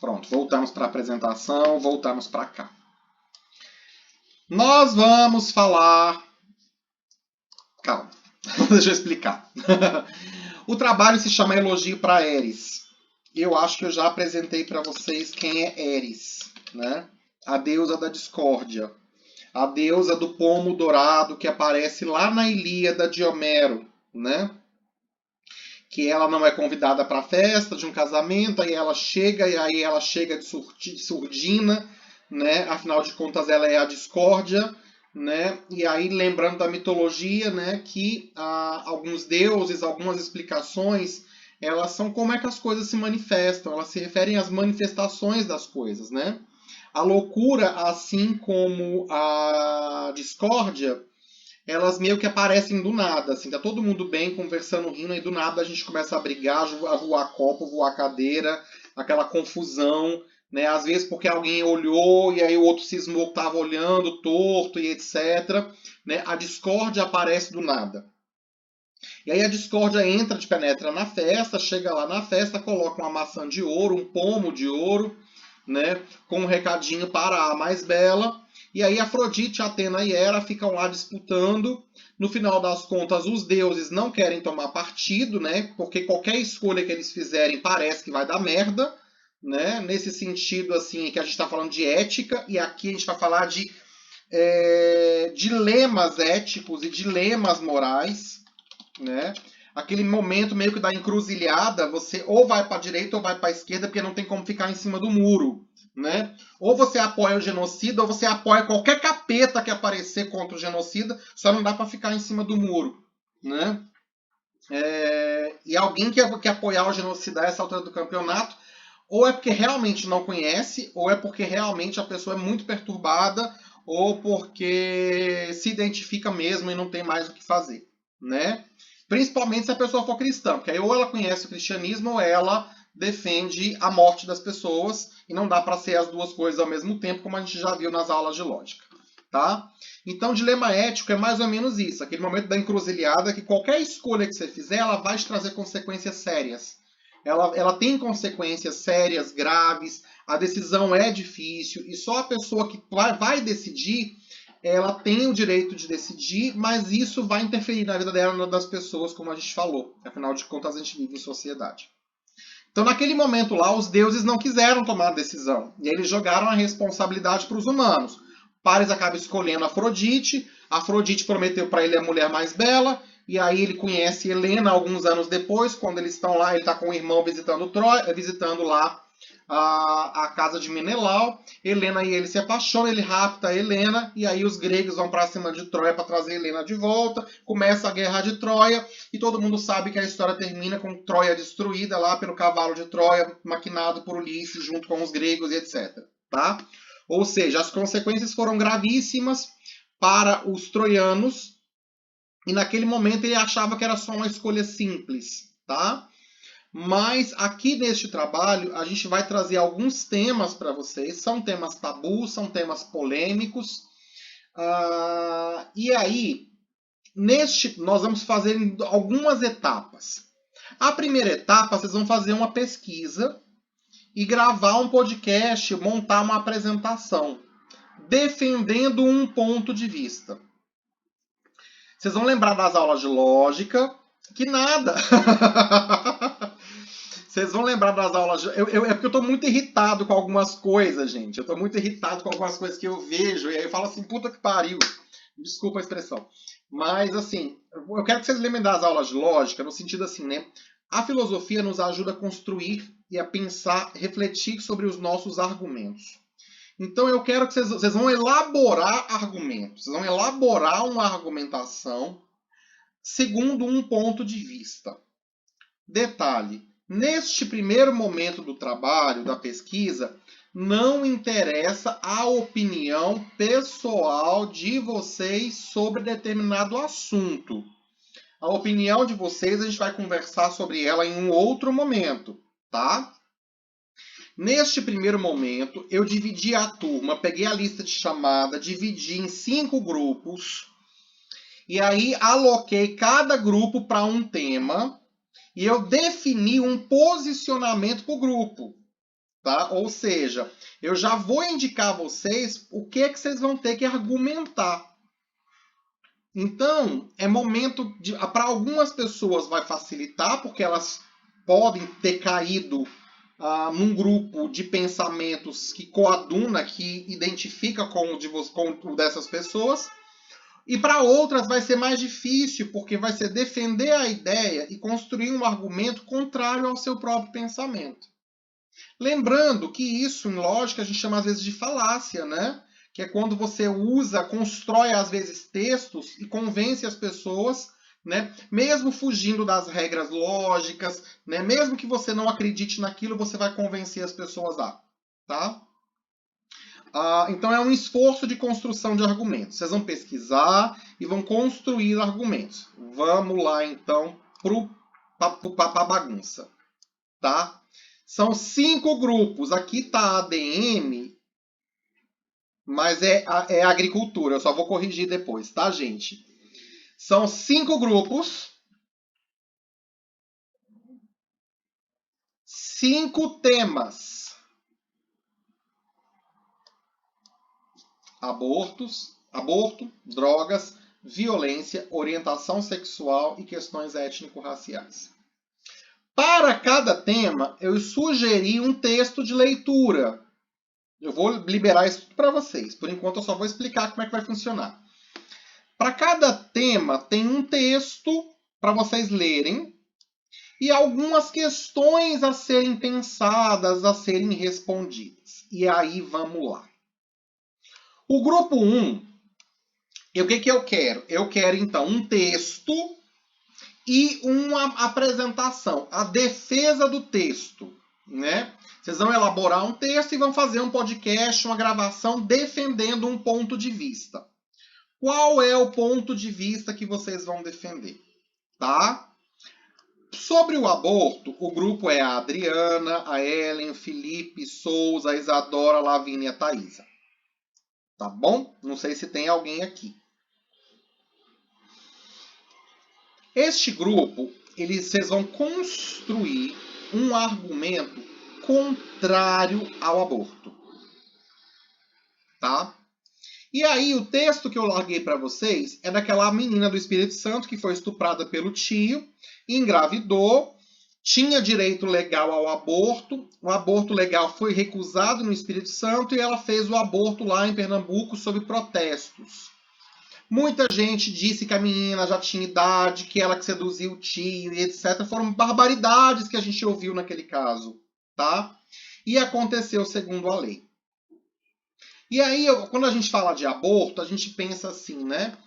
Pronto, voltamos para a apresentação, voltamos para cá. Nós vamos falar... Calma, deixa eu explicar. O trabalho se chama Elogio para Eris. Eu acho que eu já apresentei para vocês quem é Eris, né? A deusa da discórdia. A deusa do pomo dourado que aparece lá na Ilíada de Homero, né? Que ela não é convidada para a festa de um casamento, aí ela chega de surdina, né? Afinal de contas ela é a discórdia, né? E aí lembrando da mitologia, né, que alguns deuses, algumas explicações, elas são como é que as coisas se manifestam, elas se referem às manifestações das coisas, né? A loucura, assim como a discórdia, elas meio que aparecem do nada, assim, tá todo mundo bem, conversando, rindo, e do nada a gente começa a brigar, a voar copo, voar cadeira, aquela confusão, né? Às vezes porque alguém olhou e aí o outro cismou que estava olhando torto e etc. Né? A discórdia aparece do nada. E aí a discórdia entra, te penetra na festa, chega lá na festa, coloca uma maçã de ouro, um pomo de ouro, né? Com um recadinho para a mais bela. E aí Afrodite, Atena e Hera ficam lá disputando. No final das contas, os deuses não querem tomar partido, né? Porque qualquer escolha que eles fizerem parece que vai dar merda, né? Nesse sentido, assim, que a gente está falando de ética, e aqui a gente vai falar de dilemas éticos e dilemas morais, né? Aquele momento meio que da encruzilhada, você ou vai para a direita ou vai para a esquerda, porque não tem como ficar em cima do muro, né? Ou você apoia o genocida, ou você apoia qualquer capeta que aparecer contra o genocida, só não dá para ficar em cima do muro, né? E alguém que apoiar o genocida a essa altura do campeonato, ou é porque realmente não conhece, ou é porque realmente a pessoa é muito perturbada, ou porque se identifica mesmo e não tem mais o que fazer, né? Principalmente se a pessoa for cristã, porque aí ou ela conhece o cristianismo ou ela defende a morte das pessoas, e não dá para ser as duas coisas ao mesmo tempo, como a gente já viu nas aulas de lógica, tá? Então, dilema ético é mais ou menos isso, aquele momento da encruzilhada que qualquer escolha que você fizer, ela vai te trazer consequências sérias. Ela tem consequências sérias, graves, a decisão é difícil, e só a pessoa que vai decidir, ela tem o direito de decidir, mas isso vai interferir na vida dela, das pessoas, como a gente falou. Afinal de contas, a gente vive em sociedade. Então, naquele momento lá, os deuses não quiseram tomar a decisão. E eles jogaram a responsabilidade para os humanos. Paris acaba escolhendo Afrodite. Afrodite prometeu para ele a mulher mais bela. E aí ele conhece Helena alguns anos depois, quando eles estão lá, ele está com o irmão visitando lá a casa de Menelau. Helena e ele se apaixonam, ele rapta a Helena, e aí os gregos vão para cima de Troia para trazer Helena de volta. Começa a guerra de Troia, e todo mundo sabe que a história termina com Troia destruída lá pelo cavalo de Troia, maquinado por Ulisses junto com os gregos e etc. Tá? Ou seja, as consequências foram gravíssimas para os troianos, e naquele momento ele achava que era só uma escolha simples, tá? Mas aqui neste trabalho a gente vai trazer alguns temas para vocês. São temas tabus, são temas polêmicos. E aí, nós vamos fazer algumas etapas. A primeira etapa, vocês vão fazer uma pesquisa e gravar um podcast, montar uma apresentação, defendendo um ponto de vista. Vocês vão lembrar das aulas de lógica, que nada. Vocês vão lembrar das aulas de... É porque eu tô muito irritado com algumas coisas, gente. Eu tô muito irritado com algumas coisas que eu vejo, e aí eu falo assim, puta que pariu. Desculpa a expressão. Mas, assim, eu quero que vocês lembrem das aulas de lógica, no sentido assim, né? A filosofia nos ajuda a construir e a pensar, refletir sobre os nossos argumentos. Então eu quero que vocês vão elaborar argumentos, vocês vão elaborar uma argumentação segundo um ponto de vista. Detalhe, neste primeiro momento do trabalho, da pesquisa, não interessa a opinião pessoal de vocês sobre determinado assunto. A opinião de vocês, a gente vai conversar sobre ela em um outro momento, tá? Neste primeiro momento, eu dividi a turma, peguei a lista de chamada, dividi em 5 grupos, e aí aloquei cada grupo para um tema, e eu defini um posicionamento para o grupo, tá? Ou seja, eu já vou indicar a vocês o que é que vocês vão ter que argumentar. Então, é momento de... Para algumas pessoas vai facilitar, porque elas podem ter caído num grupo de pensamentos que coaduna, que identifica com o dessas pessoas. E para outras vai ser mais difícil, porque vai ser defender a ideia e construir um argumento contrário ao seu próprio pensamento. Lembrando que isso, em lógica, a gente chama às vezes de falácia, né? Que é quando você constrói às vezes textos e convence as pessoas, né? Mesmo fugindo das regras lógicas, né? Mesmo que você não acredite naquilo, você vai convencer as pessoas tá? Então é um esforço de construção de argumentos. Vocês vão pesquisar e vão construir argumentos. Vamos lá então para a bagunça, tá? São 5 grupos. Aqui tá ADM, mas é agricultura. Eu só vou corrigir depois, tá, gente? São 5 grupos. 5 temas. Aborto, drogas, violência, orientação sexual e questões étnico-raciais. Para cada tema, eu sugeri um texto de leitura. Eu vou liberar isso para vocês. Por enquanto, eu só vou explicar como é que vai funcionar. Para cada tema, tem um texto para vocês lerem e algumas questões a serem pensadas, a serem respondidas. E aí, vamos lá. O grupo 1, o que eu quero? Eu quero, então, um texto e uma apresentação, a defesa do texto, né? Vocês vão elaborar um texto e vão fazer um podcast, uma gravação defendendo um ponto de vista. Qual é o ponto de vista que vocês vão defender, tá? Sobre o aborto, o grupo é a Adriana, a Ellen, o Felipe, Souza, a Isadora, a Lavínia e a Thaisa. Tá bom? Não sei se tem alguém aqui. Este grupo, vocês vão construir um argumento contrário ao aborto. Tá? E aí, o texto que eu larguei para vocês é daquela menina do Espírito Santo que foi estuprada pelo tio, engravidou, tinha direito legal ao aborto, o aborto legal foi recusado no Espírito Santo e ela fez o aborto lá em Pernambuco sob protestos. Muita gente disse que a menina já tinha idade, que ela que seduziu o tio e etc. Foram barbaridades que a gente ouviu naquele caso, tá? E aconteceu segundo a lei. E aí, quando a gente fala de aborto, a gente pensa assim, né?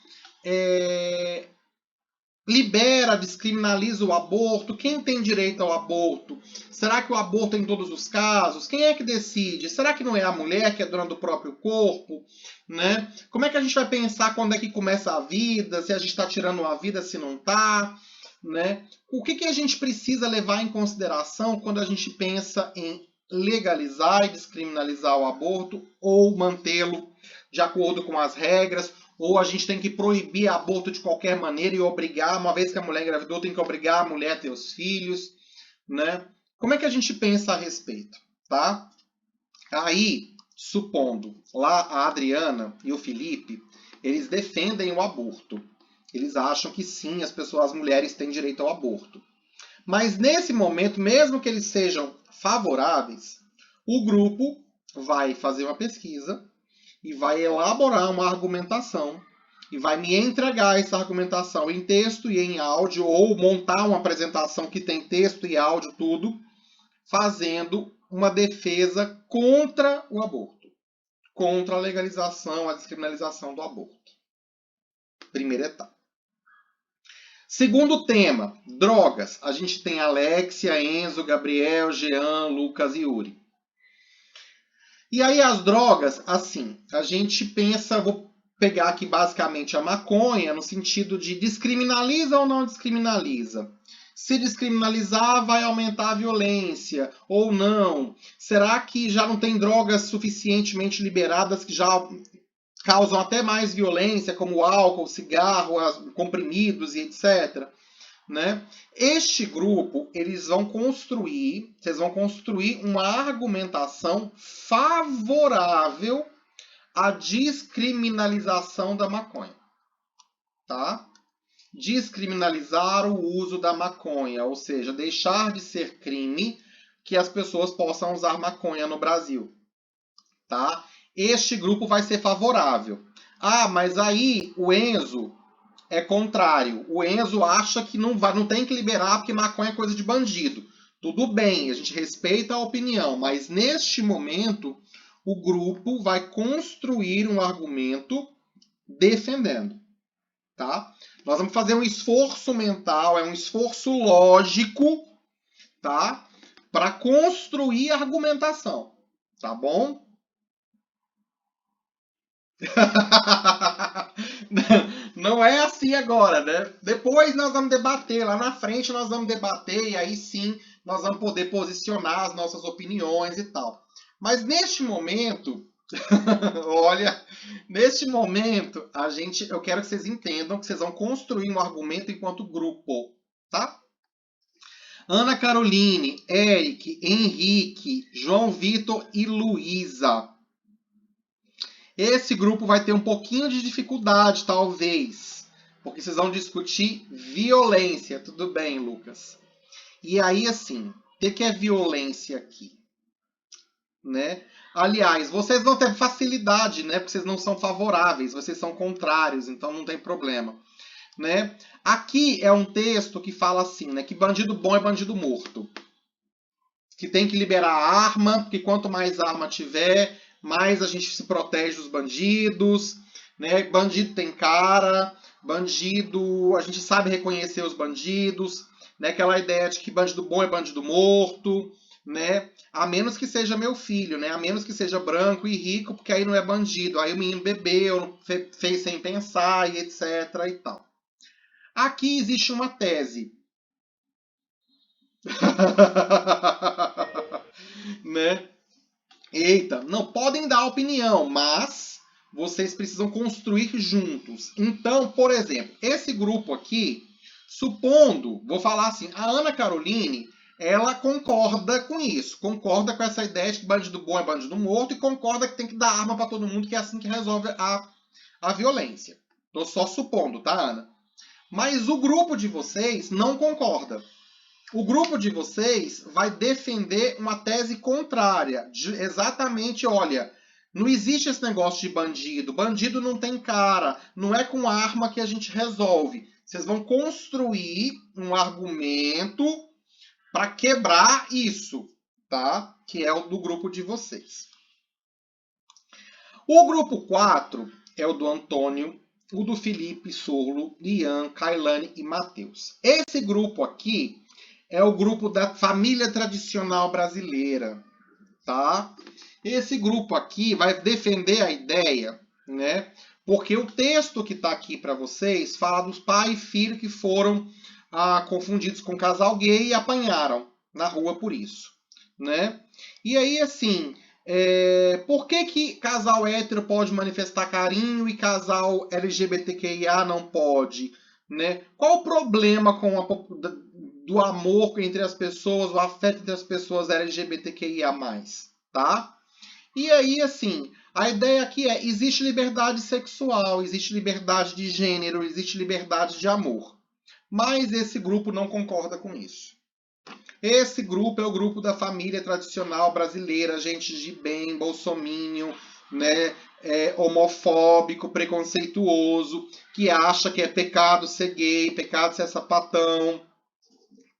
Libera, descriminaliza o aborto. Quem tem direito ao aborto? Será que o aborto é em todos os casos? Quem é que decide? Será que não é a mulher que é dona do próprio corpo? Né? Como é que a gente vai pensar quando é que começa a vida? Se a gente está tirando a vida, se não está? Né? O que a gente precisa levar em consideração quando a gente pensa em legalizar e descriminalizar o aborto ou mantê-lo de acordo com as regras? Ou a gente tem que proibir aborto de qualquer maneira e obrigar, uma vez que a mulher engravidou, tem que obrigar a mulher a ter os filhos, né? Como é que a gente pensa a respeito, tá? Aí, supondo, lá a Adriana e o Felipe, eles defendem o aborto. Eles acham que sim, as mulheres têm direito ao aborto. Mas nesse momento, mesmo que eles sejam favoráveis, o grupo vai fazer uma pesquisa e vai elaborar uma argumentação e vai me entregar essa argumentação em texto e em áudio, ou montar uma apresentação que tem texto e áudio, tudo, fazendo uma defesa contra o aborto, contra a legalização, a descriminalização do aborto. Primeira etapa. Segundo tema, drogas. A gente tem Alexia, Enzo, Gabriel, Jean, Lucas e Yuri. E aí as drogas, assim, a gente pensa, vou pegar aqui basicamente a maconha, no sentido de descriminaliza ou não descriminaliza. Se descriminalizar, vai aumentar a violência ou não? Será que já não tem drogas suficientemente liberadas que já causam até mais violência, como álcool, cigarro, comprimidos e etc.? né? Este grupo, vocês vão construir uma argumentação favorável à descriminalização da maconha, tá? Descriminalizar o uso da maconha, ou seja, deixar de ser crime que as pessoas possam usar maconha no Brasil, tá? Este grupo vai ser favorável. Ah, mas aí o Enzo é contrário. O Enzo acha que não tem que liberar porque maconha é coisa de bandido. Tudo bem, a gente respeita a opinião, mas neste momento o grupo vai construir um argumento defendendo, tá? Nós vamos fazer um esforço mental, é um esforço lógico, tá? Para construir argumentação, tá bom? Não é assim agora, né? Depois nós vamos debater, lá na frente nós vamos debater e aí sim nós vamos poder posicionar as nossas opiniões e tal. Mas neste momento, olha, neste momento, eu quero que vocês entendam que vocês vão construir um argumento enquanto grupo, tá? Ana Caroline, Eric, Henrique, João Vitor e Luísa. Esse grupo vai ter um pouquinho de dificuldade, talvez, porque vocês vão discutir violência. Tudo bem, Lucas? E aí, assim, o que é violência aqui? Né? Aliás, vocês vão ter facilidade, né? Porque vocês não são favoráveis, vocês são contrários, então não tem problema. Né? Aqui é um texto que fala assim, né? Que bandido bom é bandido morto. Que tem que liberar a arma, porque quanto mais arma tiver, mais a gente se protege dos bandidos, né? Bandido tem cara, bandido, a gente sabe reconhecer os bandidos, né? Aquela ideia de que bandido bom é bandido morto, né? A menos que seja meu filho, né? A menos que seja branco e rico, porque aí não é bandido. Aí o menino bebeu, fez sem pensar e etc e tal. Aqui existe uma tese. Né? Eita, não podem dar opinião, mas vocês precisam construir juntos. Então, por exemplo, esse grupo aqui, supondo, vou falar assim, a Ana Caroline, ela concorda com isso, concorda com essa ideia de que bandido bom é bandido morto e concorda que tem que dar arma para todo mundo, que é assim que resolve a violência. Tô só supondo, tá, Ana? Mas o grupo de vocês não concorda. O grupo de vocês vai defender uma tese contrária. Exatamente, olha, não existe esse negócio de bandido. Bandido não tem cara. Não é com arma que a gente resolve. Vocês vão construir um argumento para quebrar isso, tá? Que é o do grupo de vocês. O grupo 4 é o do Antônio, o do Felipe, Sorlo, Lian, Kailane e Matheus. Esse grupo aqui é o grupo da família tradicional brasileira, tá? Esse grupo aqui vai defender a ideia, né? Porque o texto que está aqui para vocês fala dos pai e filho que foram confundidos com casal gay e apanharam na rua por isso, né? E aí, assim, por que casal hétero pode manifestar carinho e casal LGBTQIA não pode, né? Qual o problema com do amor entre as pessoas, o afeto entre as pessoas LGBTQIA+, tá? E aí, assim, a ideia aqui é, existe liberdade sexual, existe liberdade de gênero, existe liberdade de amor. Mas esse grupo não concorda com isso. Esse grupo é o grupo da família tradicional brasileira, gente de bem, bolsominion, né? Homofóbico, preconceituoso, que acha que é pecado ser gay, pecado ser sapatão,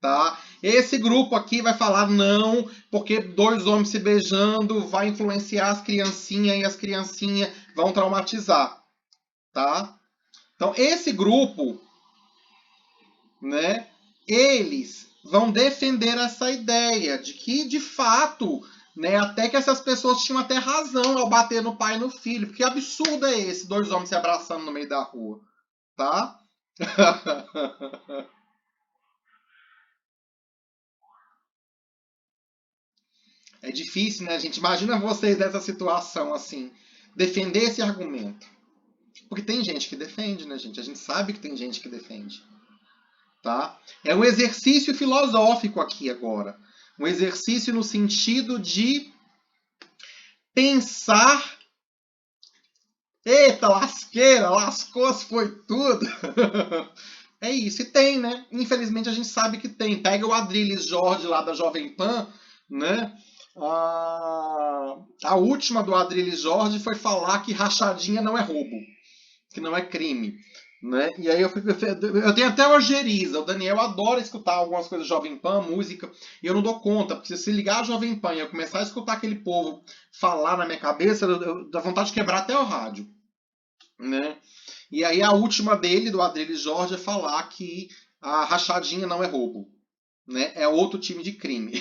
tá? Esse grupo aqui vai falar não, porque dois homens se beijando vai influenciar as criancinhas e as criancinhas vão traumatizar, tá? Então esse grupo, né? Eles vão defender essa ideia de que de fato, né? Até que essas pessoas tinham até razão ao bater no pai e no filho, porque absurdo é esse, dois homens se abraçando no meio da rua, tá? É difícil, né, gente? Imagina vocês nessa situação assim, defender esse argumento. Porque tem gente que defende, né, gente? A gente sabe que tem gente que defende. tá? É um exercício filosófico aqui agora. Um exercício no sentido de pensar. Eita, lasqueira, lascou-se, foi tudo. É isso, e tem, né? Infelizmente a gente sabe que tem. Pega o Adrilles Jorge lá da Jovem Pan, né? A última do Adrilles Jorge foi falar que rachadinha não é roubo, que não é crime. Né? E aí eu tenho até ojeriza. O Daniel adora escutar algumas coisas Jovem Pan, música, e eu não dou conta, porque se ligar a Jovem Pan e eu começar a escutar aquele povo falar na minha cabeça, dá vontade de quebrar até o rádio. Né? E aí a última dele, do Adrilles Jorge, é falar que a rachadinha não é roubo. Né? É outro time de crime.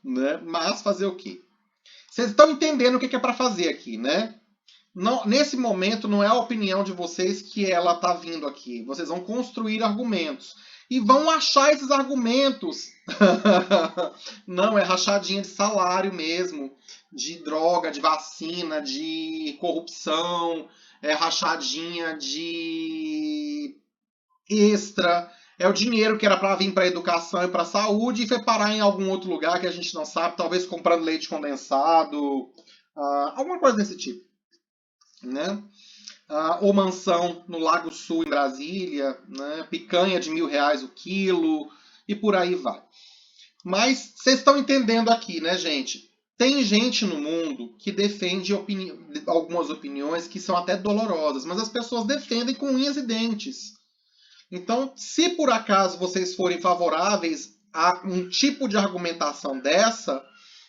Né? Mas fazer o quê? Vocês estão entendendo o que é para fazer aqui, né? Não, nesse momento não é a opinião de vocês que ela está vindo aqui. Vocês vão construir argumentos. E vão achar esses argumentos. Não, é rachadinha de salário mesmo. De droga, de vacina, de corrupção. É rachadinha de extra. É o dinheiro que era para vir para a educação e para a saúde e foi parar em algum outro lugar que a gente não sabe. Talvez comprando leite condensado. Alguma coisa desse tipo. Né? Ou mansão no Lago Sul, em Brasília, né? Picanha de R$ 1.000 o quilo, e por aí vai. Mas vocês estão entendendo aqui, né, gente? Tem gente no mundo que defende algumas opiniões que são até dolorosas, mas as pessoas defendem com unhas e dentes. Então, se por acaso vocês forem favoráveis a um tipo de argumentação dessa,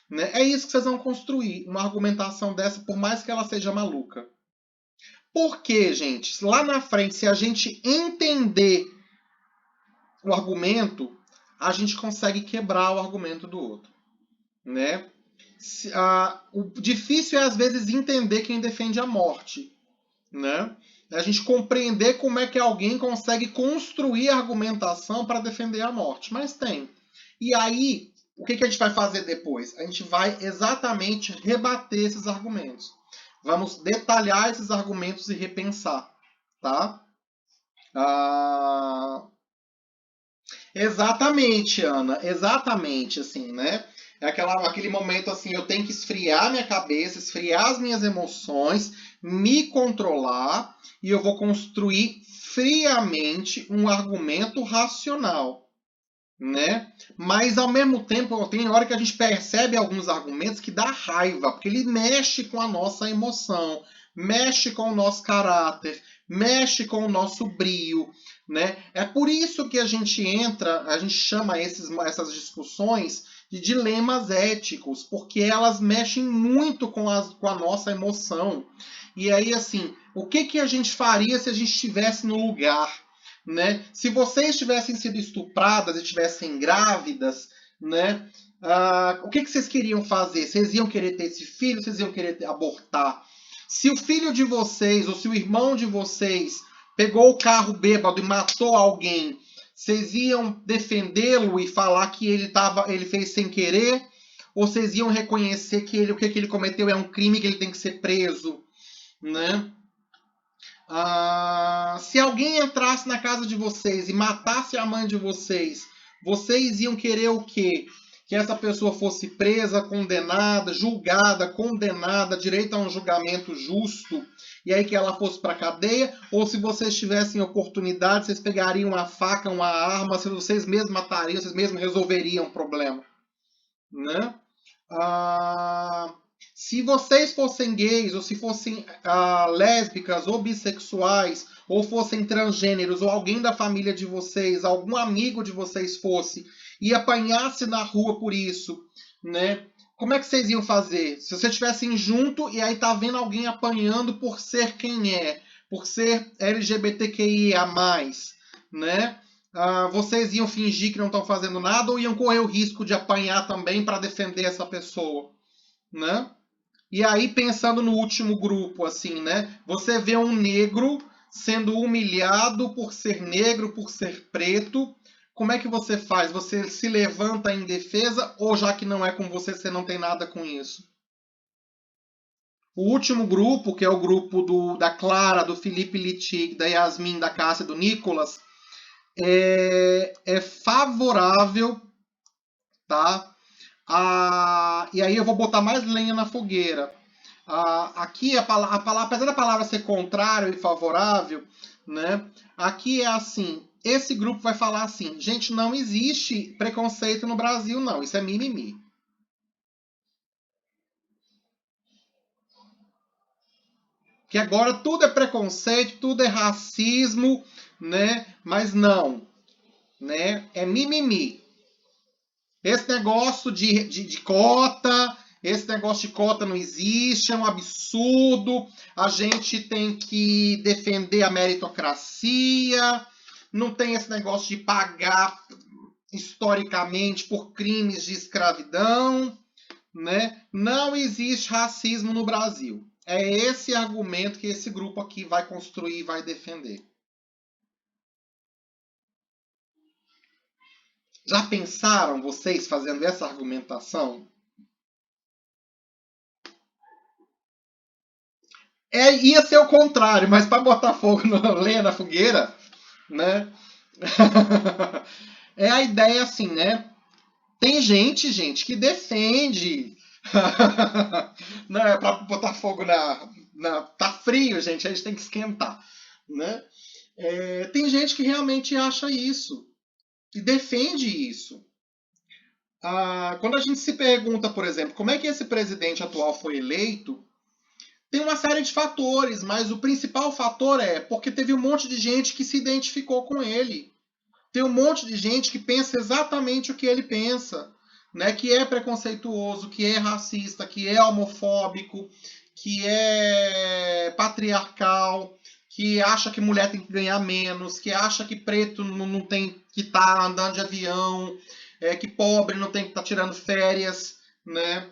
né, é isso que vocês vão construir. Uma argumentação dessa, por mais que ela seja maluca. Porque, gente, lá na frente, se a gente entender o argumento, a gente consegue quebrar o argumento do outro, né? O difícil é, às vezes, entender quem defende a morte, né? A gente compreender como é que alguém consegue construir argumentação para defender a morte. Mas tem. E aí, o que a gente vai fazer depois? A gente vai exatamente rebater esses argumentos. Vamos detalhar esses argumentos e repensar, tá? Exatamente, Ana. Exatamente, assim, né? É aquele momento assim, eu tenho que esfriar minha cabeça, esfriar as minhas emoções, me controlar e eu vou construir friamente um argumento racional, né? Mas ao mesmo tempo, tem hora que a gente percebe alguns argumentos que dá raiva, porque ele mexe com a nossa emoção, mexe com o nosso caráter, mexe com o nosso brio, né? É por isso que a gente chama essas discussões de dilemas éticos, porque elas mexem muito com a nossa emoção. E aí, assim, o que a gente faria se a gente estivesse no lugar? Né? Se vocês tivessem sido estupradas e estivessem grávidas, né? O que vocês queriam fazer? Vocês iam querer ter esse filho? Vocês iam querer abortar? Se o filho de vocês ou se o irmão de vocês pegou o carro bêbado e matou alguém, vocês iam defendê-lo e falar que ele fez sem querer? Ou vocês iam reconhecer que o que ele cometeu é um crime, que ele tem que ser preso? Né? Se alguém entrasse na casa de vocês e matasse a mãe de vocês, vocês iam querer o quê? Que essa pessoa fosse presa, condenada, julgada, condenada, direito a um julgamento justo, e aí que ela fosse para a cadeia? Ou se vocês tivessem oportunidade, vocês pegariam uma faca, uma arma, se vocês mesmos matariam, vocês mesmos resolveriam o problema? Né? Se vocês fossem gays, ou se fossem lésbicas, ou bissexuais, ou fossem transgêneros, ou alguém da família de vocês, algum amigo de vocês fosse, e apanhasse na rua por isso, né? Como é que vocês iam fazer? Se vocês estivessem junto e aí tá vendo alguém apanhando por ser quem é, por ser LGBTQIA+, né? Vocês iam fingir que não estão fazendo nada ou iam correr o risco de apanhar também para defender essa pessoa, né? E aí, pensando no último grupo, assim, né? Você vê um negro sendo humilhado por ser negro, por ser preto. Como é que você faz? Você se levanta em defesa ou já que não é com você, você não tem nada com isso? O último grupo, que é o grupo da Clara, do Felipe Litig, da Yasmin, da Cássia, do Nicolas, é favorável, tá? E aí eu vou botar mais lenha na fogueira. Aqui, apesar da palavra ser contrário e favorável, né? Aqui é assim, esse grupo vai falar assim, gente, não existe preconceito no Brasil, não, isso é mimimi. Que agora tudo é preconceito, tudo é racismo, né? Mas não, né? É mimimi. Esse negócio de cota, esse negócio de cota não existe, é um absurdo. A gente tem que defender a meritocracia, não tem esse negócio de pagar historicamente por crimes de escravidão, né? Não existe racismo no Brasil. É esse argumento que esse grupo aqui vai construir e vai defender. Já pensaram vocês fazendo essa argumentação? Ia ser o contrário, mas para botar fogo na lenha na fogueira, né? É a ideia assim, né? Tem gente que defende. Não, é para botar fogo Tá frio, gente, a gente tem que esquentar, né? Tem gente que realmente acha isso e defende isso. Quando a gente se pergunta, por exemplo, como é que esse presidente atual foi eleito, tem uma série de fatores, mas o principal fator é porque teve um monte de gente que se identificou com ele. Tem um monte de gente que pensa exatamente o que ele pensa, né? Que é preconceituoso, que é racista, que é homofóbico, que é patriarcal, que acha que mulher tem que ganhar menos, que acha que preto não tem que estar andando de avião, que pobre não tem que estar tirando férias, né?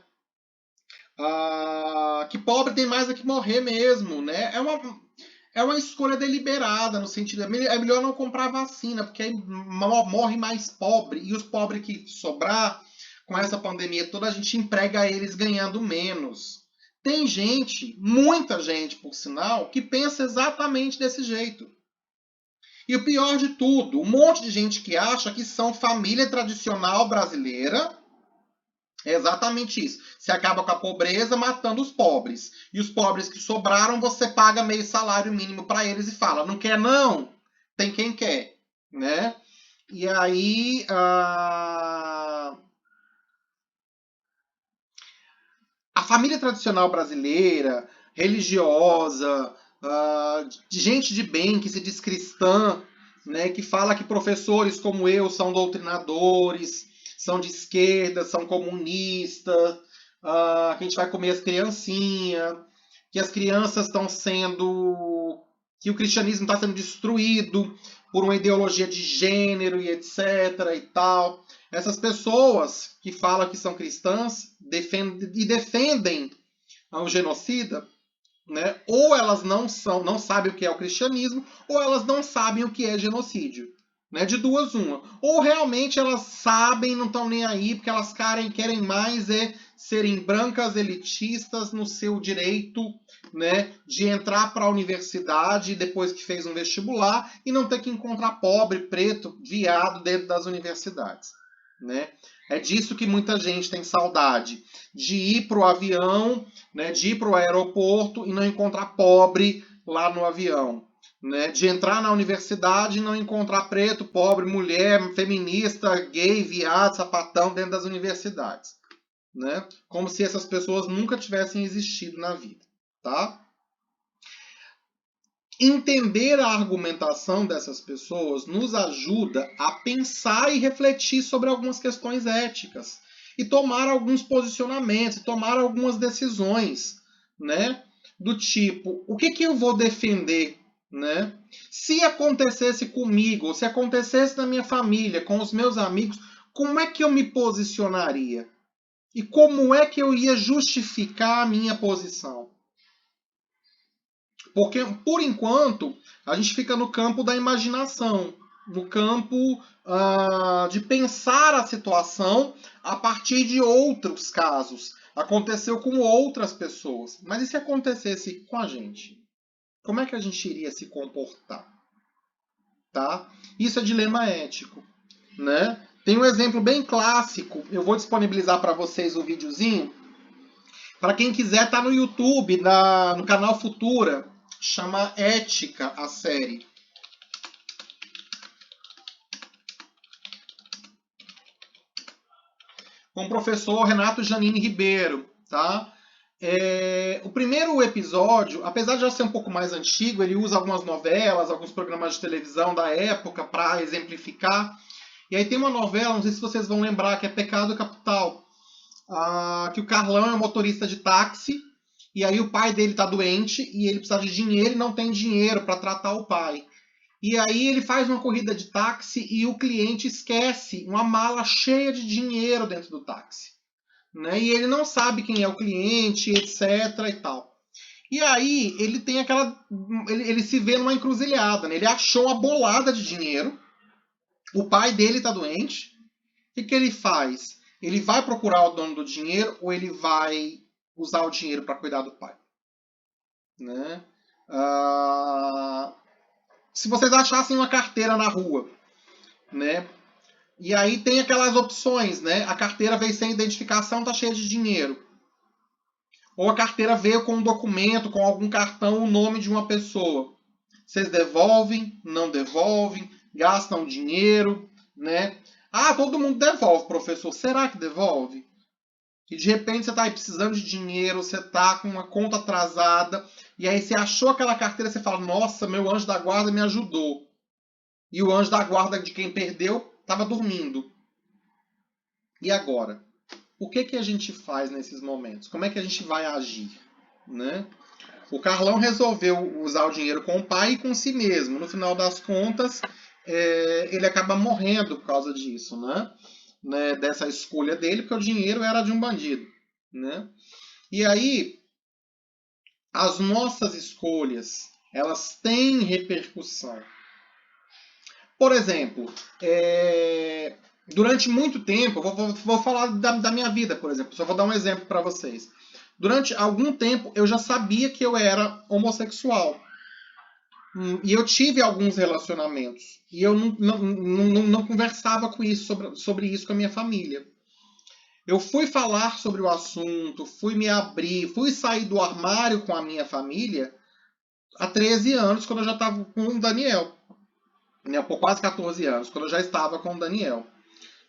Que pobre tem mais é que morrer mesmo, né? É uma escolha deliberada, no sentido, é melhor não comprar vacina, porque aí morre mais pobre, e os pobres que sobrar, com essa pandemia toda, a gente emprega eles ganhando menos. Tem gente, muita gente, por sinal, que pensa exatamente desse jeito. E o pior de tudo, um monte de gente que acha que são família tradicional brasileira. É exatamente isso. Você acaba com a pobreza matando os pobres. E os pobres que sobraram, você paga meio salário mínimo para eles e fala: não quer não? Tem quem quer, né? E aí a família tradicional brasileira, religiosa, de gente de bem que se diz cristã, né, que fala que professores como eu são doutrinadores, são de esquerda, são comunistas, que a gente vai comer as criancinhas, que as crianças estão sendo. Que o cristianismo está sendo destruído por uma ideologia de gênero e etc. e tal. Essas pessoas que falam que são cristãs defendem o genocida, né? Ou elas não sabem o que é o cristianismo, ou elas não sabem o que é genocídio. Né? De duas, uma. Ou realmente elas sabem, não estão nem aí, porque elas querem mais serem brancas elitistas no seu direito, né, de entrar para a universidade depois que fez um vestibular e não ter que encontrar pobre, preto, viado dentro das universidades. Né? É disso que muita gente tem saudade, de ir para o avião, né, de ir para o aeroporto e não encontrar pobre lá no avião. Né, de entrar na universidade e não encontrar preto, pobre, mulher, feminista, gay, viado, sapatão dentro das universidades. Né? Como se essas pessoas nunca tivessem existido na vida. Tá? Entender a argumentação dessas pessoas nos ajuda a pensar e refletir sobre algumas questões éticas e tomar alguns posicionamentos, tomar algumas decisões, né? Do tipo, o que eu vou defender, né? Se acontecesse comigo, ou se acontecesse na minha família, com os meus amigos, como é que eu me posicionaria? E como é que eu ia justificar a minha posição? Porque, por enquanto, a gente fica no campo da imaginação, no campo de pensar a situação a partir de outros casos. Aconteceu com outras pessoas. Mas e se acontecesse com a gente? Como é que a gente iria se comportar? tá? Isso é dilema ético, né? Tem um exemplo bem clássico, eu vou disponibilizar para vocês o videozinho. Para quem quiser, tá no YouTube, no canal Futura, chama Ética a série. Com o professor Renato Janine Ribeiro, tá? O primeiro episódio, apesar de já ser um pouco mais antigo, ele usa algumas novelas, alguns programas de televisão da época para exemplificar. E aí tem uma novela, não sei se vocês vão lembrar, que é Pecado Capital, que o Carlão é um motorista de táxi, e aí o pai dele está doente, e ele precisa de dinheiro e não tem dinheiro para tratar o pai. E aí ele faz uma corrida de táxi e o cliente esquece uma mala cheia de dinheiro dentro do táxi. Né? E ele não sabe quem é o cliente, etc. e tal. E aí ele tem aquela. Ele se vê numa encruzilhada. Né? Ele achou uma bolada de dinheiro. O pai dele está doente. O que ele faz? Ele vai procurar o dono do dinheiro ou ele vai usar o dinheiro para cuidar do pai? Né? Se vocês achassem uma carteira na rua, né? E aí tem aquelas opções, né? A carteira veio sem identificação, tá cheia de dinheiro. Ou a carteira veio com um documento, com algum cartão, o nome de uma pessoa. Vocês devolvem, não devolvem, gastam dinheiro, né? Todo mundo devolve, professor. Será que devolve? E de repente você está aí precisando de dinheiro, você está com uma conta atrasada, e aí você achou aquela carteira e você fala, nossa, meu anjo da guarda me ajudou. E o anjo da guarda de quem perdeu estava dormindo. E agora? O que a gente faz nesses momentos? Como é que a gente vai agir? Né? O Carlão resolveu usar o dinheiro com o pai e com si mesmo. No final das contas, ele acaba morrendo por causa disso, né? Dessa escolha dele, porque o dinheiro era de um bandido. Né? E aí, as nossas escolhas, elas têm repercussão. Por exemplo, durante muito tempo, vou falar da minha vida, por exemplo, só vou dar um exemplo para vocês. Durante algum tempo, eu já sabia que eu era homossexual. E eu tive alguns relacionamentos. E eu não conversava sobre isso com a minha família. Eu fui falar sobre o assunto, fui me abrir, fui sair do armário com a minha família há 13 anos, quando eu já estava com o Daniel. Por quase 14 anos, quando eu já estava com o Daniel.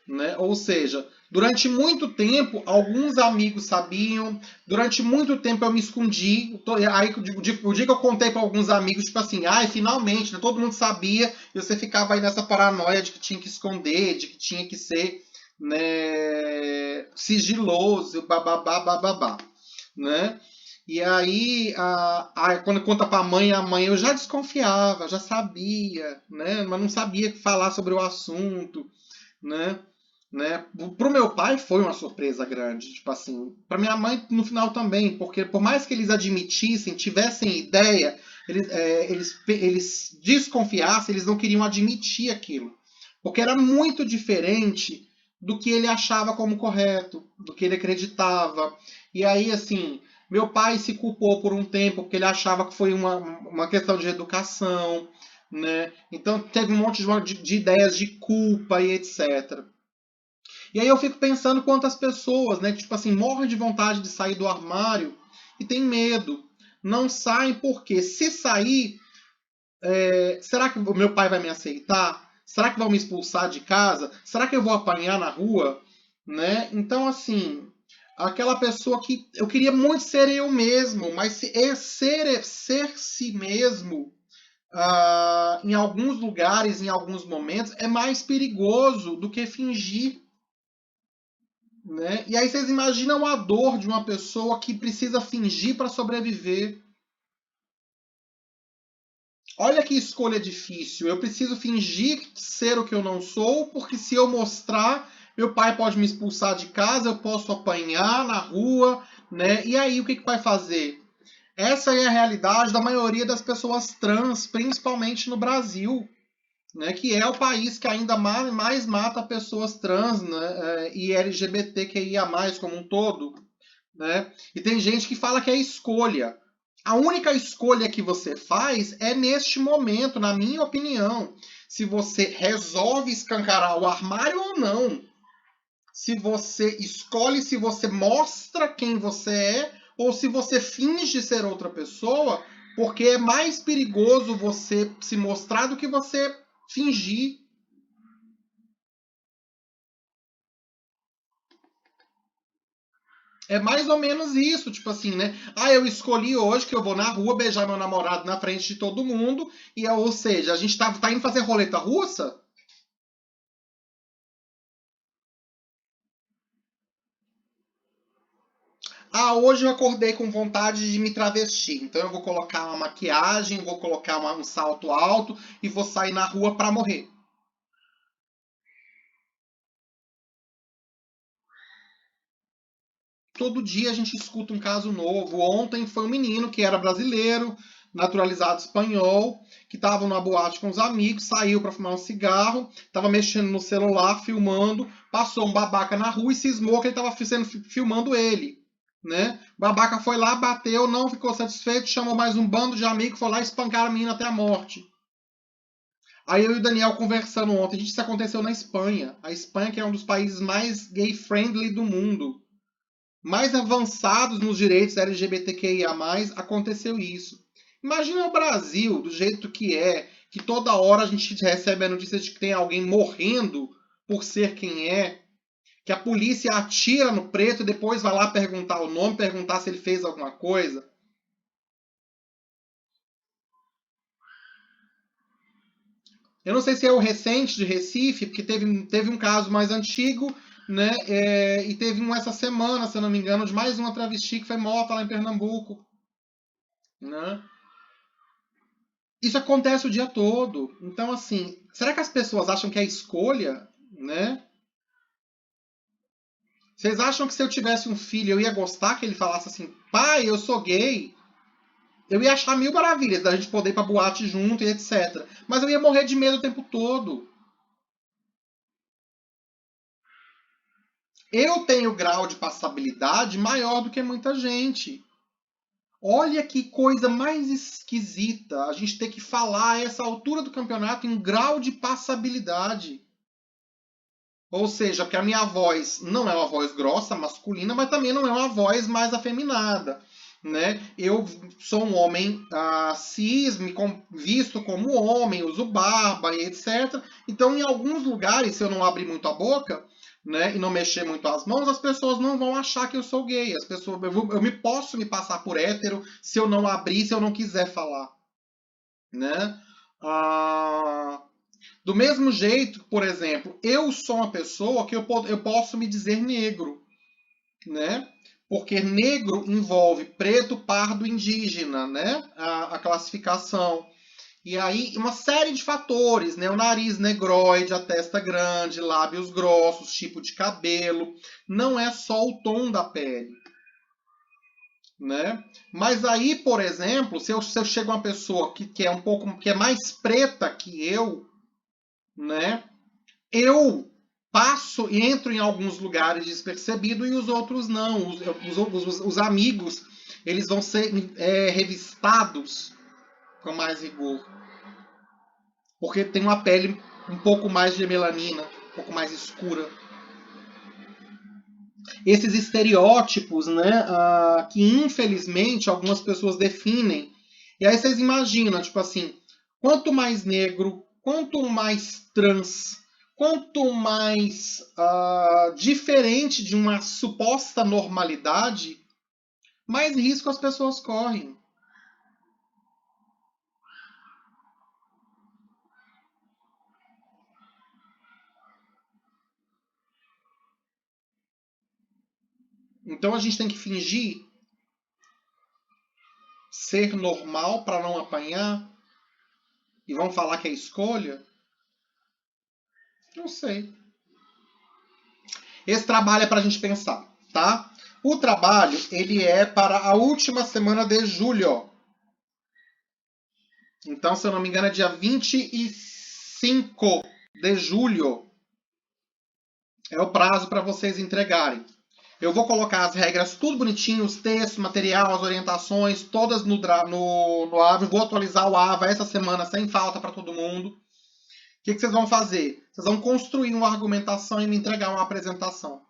Né? Ou seja, durante muito tempo, alguns amigos sabiam, durante muito tempo eu me escondi. Aí, o dia que eu contei para alguns amigos, tipo assim, finalmente, né? Todo mundo sabia, e você ficava aí nessa paranoia de que tinha que esconder, de que tinha que ser, né, sigiloso, bababá, né? E aí, quando conta para a mãe eu já desconfiava, já sabia, né? Mas não sabia falar sobre o assunto, né? Pro meu pai foi uma surpresa grande, tipo assim, para minha mãe no final também, porque por mais que eles admitissem, tivessem ideia, eles desconfiassem, eles não queriam admitir aquilo, porque era muito diferente do que ele achava como correto, do que ele acreditava. E aí, assim, meu pai se culpou por um tempo porque ele achava que foi uma questão de educação, né? Então teve um monte de ideias de culpa e etc. E aí eu fico pensando quantas pessoas, né, que, tipo assim, morrem de vontade de sair do armário e tem medo. Não saem porque, se sair, será que o meu pai vai me aceitar? Será que vão me expulsar de casa? Será que eu vou apanhar na rua? Né? Então, assim, aquela pessoa que eu queria muito ser eu mesmo, mas ser si mesmo, em alguns lugares, em alguns momentos, é mais perigoso do que fingir. Né? E aí vocês imaginam a dor de uma pessoa que precisa fingir para sobreviver. Olha que escolha difícil. Eu preciso fingir ser o que eu não sou, porque se eu mostrar, meu pai pode me expulsar de casa, eu posso apanhar na rua, né? E aí o que vai fazer? Essa é a realidade da maioria das pessoas trans, principalmente no Brasil. Né, que é o país que ainda mais mata pessoas trans, né, e LGBTQIA+, como um todo. Né? E tem gente que fala que é escolha. A única escolha que você faz é neste momento, na minha opinião. se você resolve escancarar o armário ou não. Se você escolhe, se você mostra quem você é, ou se você finge ser outra pessoa, porque é mais perigoso você se mostrar do que você fingir. É mais ou menos isso, tipo assim, né? Ah, eu escolhi hoje que eu vou na rua beijar meu namorado na frente de todo mundo, ou seja, a gente tá indo fazer roleta russa? Ah, hoje eu acordei com vontade de me travestir, então eu vou colocar uma maquiagem, vou colocar um salto alto e vou sair na rua pra morrer. Todo dia a gente escuta um caso novo. Ontem foi um menino que era brasileiro, naturalizado espanhol, que estava numa boate com os amigos, saiu para fumar um cigarro, estava mexendo no celular, filmando, passou um babaca na rua e cismou que ele estava filmando ele. Né? O babaca foi lá, bateu, não ficou satisfeito, chamou mais um bando de amigos, foi lá e espancaram a menina até a morte. Aí eu e o Daniel conversando ontem, isso aconteceu na Espanha. A Espanha que é um dos países mais gay-friendly do mundo, mais avançados nos direitos LGBTQIA+, aconteceu isso. Imagina o Brasil, do jeito que toda hora a gente recebe a notícia de que tem alguém morrendo por ser quem é, que a polícia atira no preto e depois vai lá perguntar o nome, perguntar se ele fez alguma coisa. Eu não sei se é o recente de Recife, porque teve um caso mais antigo, né? E teve um essa semana, se eu não me engano, de mais uma travesti que foi morta lá em Pernambuco. Né? Isso acontece o dia todo. Então, assim, será que as pessoas acham que é escolha, né? Vocês acham que se eu tivesse um filho, eu ia gostar que ele falasse assim, pai, eu sou gay? Eu ia achar mil maravilhas da gente poder ir pra boate junto e etc. Mas eu ia morrer de medo o tempo todo. Eu tenho grau de passabilidade maior do que muita gente. Olha que coisa mais esquisita a gente ter que falar a essa altura do campeonato em grau de passabilidade. Ou seja, porque a minha voz não é uma voz grossa, masculina, mas também não é uma voz mais afeminada. Né? Eu sou um homem cis, visto como homem, uso barba e etc. Então, em alguns lugares, se eu não abrir muito a boca, né, e não mexer muito as mãos, as pessoas não vão achar que eu sou gay. As pessoas, eu posso me passar por hétero se eu não abrir, se eu não quiser falar. Né? Ah, do mesmo jeito, por exemplo, eu sou uma pessoa que eu posso me dizer negro, né? Porque negro envolve preto, pardo, indígena, né? A classificação. E aí, uma série de fatores, né? O nariz negroide, a testa grande, lábios grossos, tipo de cabelo. Não é só o tom da pele, né? Mas aí, por exemplo, se eu chego uma pessoa que é um pouco, que é mais preta que eu, né? Eu passo e entro em alguns lugares despercebido e os outros não. Os amigos, eles vão ser revistados com mais rigor. Porque tem uma pele um pouco mais de melanina, um pouco mais escura. Esses estereótipos, né, que infelizmente algumas pessoas definem. E aí vocês imaginam, tipo assim, quanto mais negro, quanto mais trans, quanto mais diferente de uma suposta normalidade, mais risco as pessoas correm. Então a gente tem que fingir ser normal para não apanhar e vão falar que é escolha? Não sei. Esse trabalho é para a gente pensar, tá? O trabalho ele é para a última semana de julho. Então, se eu não me engano, é dia 25 de julho. É o prazo para vocês entregarem. Eu vou colocar as regras tudo bonitinho, os textos, material, as orientações, todas no AVA. Vou atualizar o AVA essa semana sem falta para todo mundo. que vocês vão fazer? Vocês vão construir uma argumentação e me entregar uma apresentação,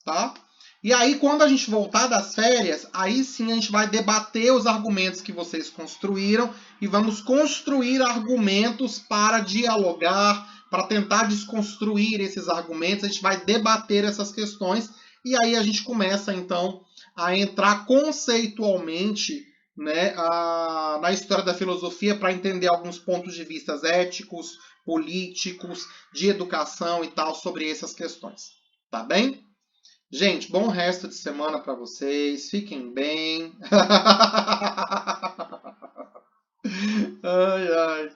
tá? E aí, quando a gente voltar das férias, aí sim a gente vai debater os argumentos que vocês construíram e vamos construir argumentos para dialogar, para tentar desconstruir esses argumentos. A gente vai debater essas questões e aí a gente começa, então, a entrar conceitualmente, né, na história da filosofia para entender alguns pontos de vista éticos, políticos, de educação e tal sobre essas questões. Tá bem? Gente, bom resto de semana para vocês. Fiquem bem. Ai, ai.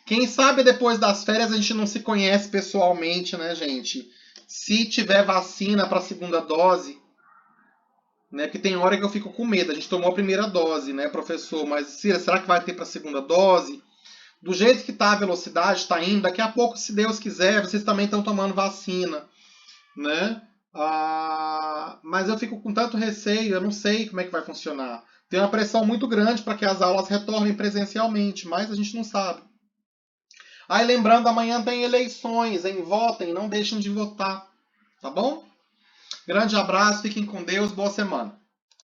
Quem sabe depois das férias a gente não se conhece pessoalmente, né, gente? Se tiver vacina para a segunda dose, né? Porque tem hora que eu fico com medo. A gente tomou a primeira dose, né, professor? Mas será que vai ter para a segunda dose? Do jeito que está a velocidade, está indo, daqui a pouco, se Deus quiser, vocês também estão tomando vacina, né? Mas eu fico com tanto receio, eu não sei como é que vai funcionar. Tem uma pressão muito grande para que as aulas retornem presencialmente, mas a gente não sabe. Aí lembrando, amanhã tem eleições, hein? Votem, não deixem de votar, tá bom? Grande abraço, fiquem com Deus, boa semana.